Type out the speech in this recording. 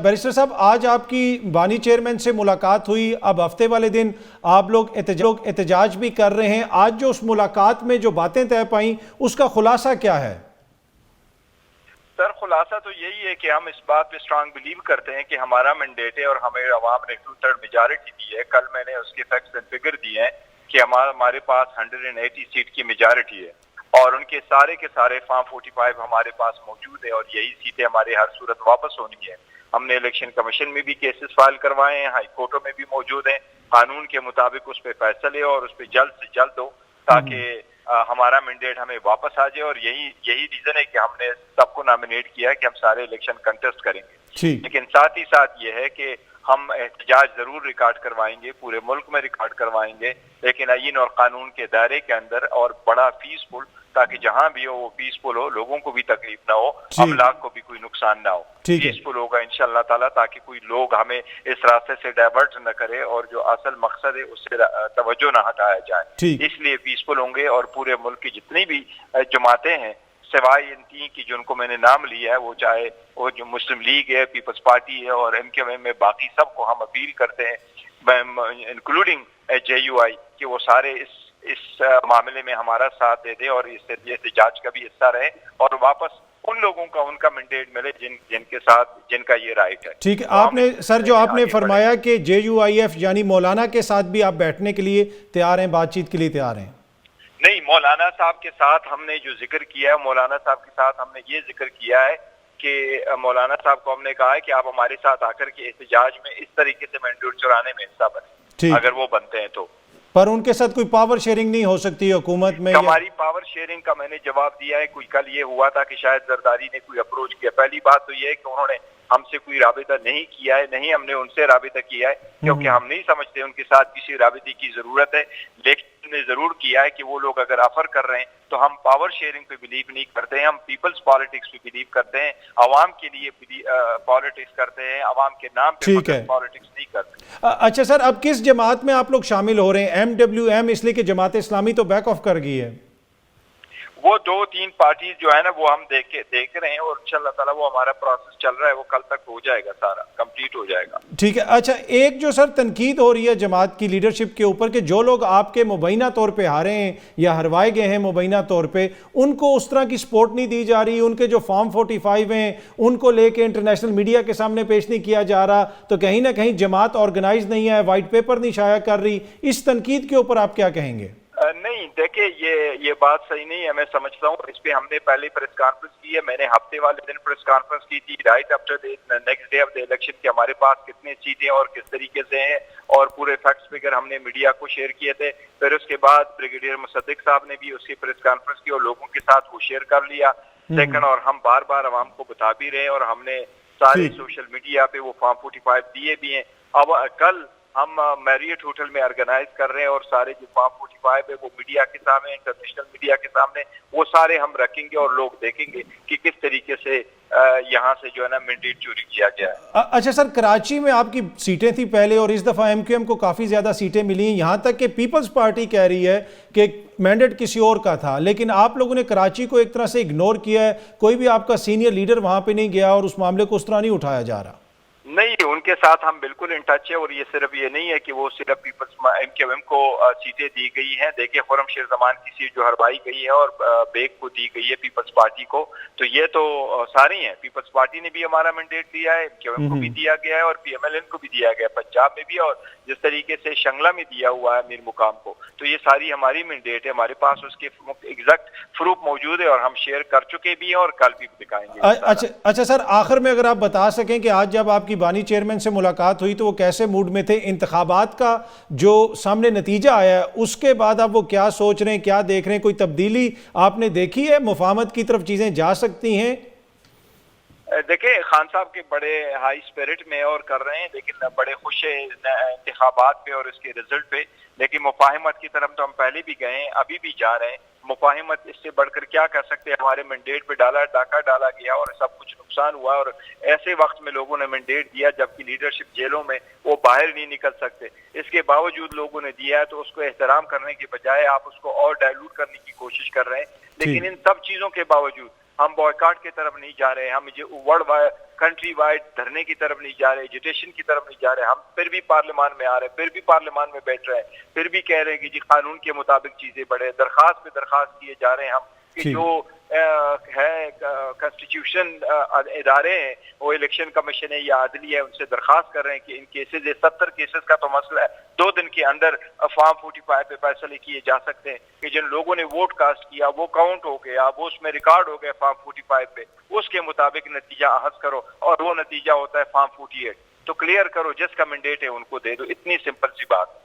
Barrister साहब, आज आपकी बानी चेयरमैन से मुलाकात हुई, अब हफ्ते वाले दिन आप लोग एहतजाज भी कर रहे हैं। आज जो उस मुलाकात में जो बातें तय पाई उसका खुलासा क्या है? सर, खुलासा तो यही है कि हम इस बात पे स्ट्रांग बिलीव करते हैं कि हमारा मैंडेट है और हमें अवाम ने 2/3 मेजॉरिटी दी है। कल मैंने उसके फैक्ट्स एंड फिगर दिए हैं कि हमारे पास 180 सीट की मेजॉरिटी है और उनके सारे के सारे फॉर्म 45 हमारे पास मौजूद है और यही सीटें हमारे हर सूरत वापस होनी है। हमने इलेक्शन कमीशन में भी केसेस फाइल करवाए हैं, हाई कोर्टों में भी मौजूद हैं। कानून के मुताबिक उस पर फैसले हो और उस पर जल्द से जल्द हो ताकि हमारा मैंडेट हमें वापस आ जाए। और यही रीजन है कि हमने सबको नॉमिनेट किया है कि हम सारे इलेक्शन कंटेस्ट करेंगे। लेकिन साथ ही साथ ये है कि हम एहतजाज जरूर रिकॉर्ड करवाएंगे, पूरे मुल्क में रिकॉर्ड करवाएंगे, लेकिन आईन और कानून के दायरे के अंदर और बड़ा पीसफुल, ताकि जहां भी हो वो पीसफुल हो, लोगों को भी तकलीफ ना हो, अमलाक को भी कोई नुकसान ना हो। पीसफुल होगा इंशाअल्लाह ताला, ताकि कोई लोग हमें इस रास्ते से डाइवर्ट न करे और जो असल मकसद है उससे तवज्जो ना हटाया जाए। इसलिए पीसफुल होंगे और पूरे मुल्क की जितनी भी जमातें हैं सिवाय इन तीन की जिनको मैंने नाम लिया है, वो चाहे वो जो मुस्लिम लीग है, पीपल्स पार्टी है और MKM में, बाकी सबको हम अपील करते हैं इंक्लूडिंग JUI कि वो सारे इस मामले में हमारा साथ दे दे और इस एहतजाज का भी हिस्सा रहे और वापस उन लोगों का उनका मैंडेट मिले जिनके साथ जिनका ये राइट है। ठीक है, आपने सर जो आपने फरमाया कि JUIF यानी मौलाना के साथ भी आप बैठने के लिए तैयार हैं, बातचीत के लिए तैयार हैं? नहीं, मौलाना साहब के साथ हमने जो जिक्र किया है, मौलाना साहब के साथ हमने ये जिक्र किया है कि मौलाना साहब को हमने कहा है कि आप हमारे साथ आकर के एहतजाज में इस तरीके से मैंडेट चुराने में हिस्सा बने, अगर वो बनते हैं तो। पर उनके साथ कोई पावर शेयरिंग नहीं हो सकती हुकूमत में? हमारी पावर शेयरिंग का मैंने जवाब दिया है। कोई कल ये हुआ था कि शायद जरदारी ने कोई अप्रोच किया। पहली बात तो ये है कि उन्होंने हमसे कोई राबिता नहीं किया है, नहीं हमने उनसे राबिता किया है, क्योंकि हम नहीं समझते उनके साथ किसी राबिते की जरूरत है। लेकिन ने जरूर किया है कि वो लोग अगर ऑफर कर रहे हैं तो हम पावर शेयरिंग पे बिलीव नहीं करते हैं, हम पीपल्स पॉलिटिक्स पे बिलीव करते हैं, आवाम के लिए पॉलिटिक्स करते हैं, आवाम के नाम पे पॉलिटिक्स नहीं करते। अच्छा सर, अब किस जमात में आप लोग शामिल हो रहे हैं? MWM इसलिए कि जमात इस्लामी तो बैक ऑफ कर गई है। वो 2-3 पार्टी जो है ना वो हम देख रहे हैं और इंशाअल्लाह ताला वो हमारा प्रोसेस चल रहा है, वो कल तक हो जाएगा, सारा कंप्लीट हो जाएगा। ठीक है। अच्छा, एक जो सर तनकीद हो रही है जमात की लीडरशिप के ऊपर कि जो लोग आपके मुबैना तौर पे हारे हैं या हरवाए गए हैं मुबैना तौर पे, उनको उस तरह की सपोर्ट नहीं दी जा रही, उनके जो फॉर्म 45 हैं उनको लेके इंटरनेशनल मीडिया के सामने पेश नहीं किया जा रहा, तो कहीं ना कहीं जमात ऑर्गेनाइज नहीं है, वाइट पेपर नहीं शाया कर रही। इस तनकीद के ऊपर आप क्या कहेंगे? नहीं, देखिए ये बात सही नहीं है, मैं समझता हूँ। इस पे हमने पहले प्रेस कॉन्फ्रेंस की है, मैंने हफ्ते वाले दिन प्रेस कॉन्फ्रेंस की थी right after the next day of the election कि हमारे पास कितनी सीटें और किस तरीके से हैं और पूरे फैक्ट्स फिगर हमने मीडिया को शेयर किए थे। फिर उसके बाद ब्रिगेडियर मुसद्दिक साहब ने भी उसकी प्रेस कॉन्फ्रेंस की और लोगों के साथ वो शेयर कर लिया। सेकंड, और हम बार बार आवाम को बता भी रहे और हमने सारे सोशल मीडिया पे वो फॉर्म 45 दिए भी हैं। अब कल हम मैरियट होटल में ऑर्गेनाइज कर रहे हैं और सारे जो फॉर्म 45 है वो मीडिया के सामने, इंटरनेशनल मीडिया के सामने वो सारे हम रखेंगे और लोग देखेंगे कि किस तरीके से यहाँ से जो है ना मैंडेट चोरी किया गया है। अच्छा सर, कराची में आपकी सीटें थी पहले और इस दफा MKM को काफी ज्यादा सीटें मिली, यहाँ तक कि पीपल्स पार्टी कह रही है कि मैंडेट किसी और का था, लेकिन आप लोगों ने कराची को एक तरह से इग्नोर किया है। कोई भी आपका सीनियर लीडर वहां पे नहीं गया और उस मामले को उस तरह नहीं उठाया जा रहा? नहीं, उनके साथ हम बिल्कुल इन टच है और ये सिर्फ ये नहीं है कि वो सिर्फ पीपल्स MKM को सीटें दी गई हैं। देखिए, खुर्रम शेर जमान की सीट जो हरवाई गई है और बेग को दी गई है पीपल्स पार्टी को, तो ये तो सारी हैं। पीपल्स पार्टी ने भी हमारा मैंडेट दिया है, MKM को भी दिया गया है और PMLN को भी दिया गया है पंजाब में भी, और जिस तरीके से शंगला में दिया हुआ है मीर मुकाम को, तो ये सारी हमारी मैंडेट है। हमारे पास उसके एग्जैक्ट प्रूफ मौजूद है और हम शेयर कर चुके भी हैं और कल भी दिखाएंगे। अच्छा सर, आखिर में अगर आप बता सकें कि आज जब आपकी बानी चेयरमैन से मुलाकात हुई तो वो कैसे मूड में थे? इंतखाबात का जो सामने नतीजा आया है उसके बाद आप वो क्या सोच रहे हैं, क्या देख रहे हैं? कोई तब्दीली आपने देखी है? मुफाहमत की तरफ चीजें जा सकती हैं? देखिए, खान साहब के बड़े हाई स्पिरिट में और कर रहे हैं, लेकिन बड़े खुश है इंतखाबात पे और इसके रिजल्ट पे। लेकिन मुफाहमत की तरफ तो हम पहले भी गए हैं, अभी भी जा रहे हैं। मुफाहमत इससे बढ़कर क्या कर सकते हैं? हमारे मैंडेट पे डाका डाला गया और सब कुछ नुकसान हुआ और ऐसे वक्त में लोगों ने मैंडेट दिया जबकि लीडरशिप जेलों में, वो बाहर नहीं निकल सकते। इसके बावजूद लोगों ने दिया है, तो उसको एहतराम करने के बजाय आप उसको और डायलूट करने की कोशिश कर रहे हैं। लेकिन इन सब चीजों के बावजूद ہم بوائکاٹ کی طرف نہیں جا رہے, ہم ورلڈ وائڈ کنٹری وائڈ دھرنے کی طرف نہیں جا رہے, ایجوٹیشن کی طرف نہیں جا رہے, ہم پھر بھی پارلیمان میں آ رہے ہیں, پھر بھی پارلیمان میں بیٹھ رہے ہیں, پھر بھی کہہ رہے ہیں کہ جی قانون کے مطابق چیزیں بڑھے, درخواست پہ درخواست کیے جا رہے ہیں ہم کہ جو ہے کنسٹیٹیوشن ادارے ہیں, وہ الیکشن کمیشن ہے یا عدلیہ ہے, ان سے درخواست کر رہے ہیں کہ ان کیسز 70 کیسز کا تو مسئلہ ہے, 2 دن کے اندر فارم 45 پہ فیصلے کیے جا سکتے ہیں کہ جن لوگوں نے ووٹ کاسٹ کیا وہ کاؤنٹ ہو گیا, وہ اس میں ریکارڈ ہو گیا فارم 45 پہ, اس کے مطابق نتیجہ اخذ کرو, اور وہ نتیجہ ہوتا ہے فارم 48. تو کلیئر کرو, جس کا مینڈیٹ ہے ان کو دے دو, اتنی سمپل سی بات.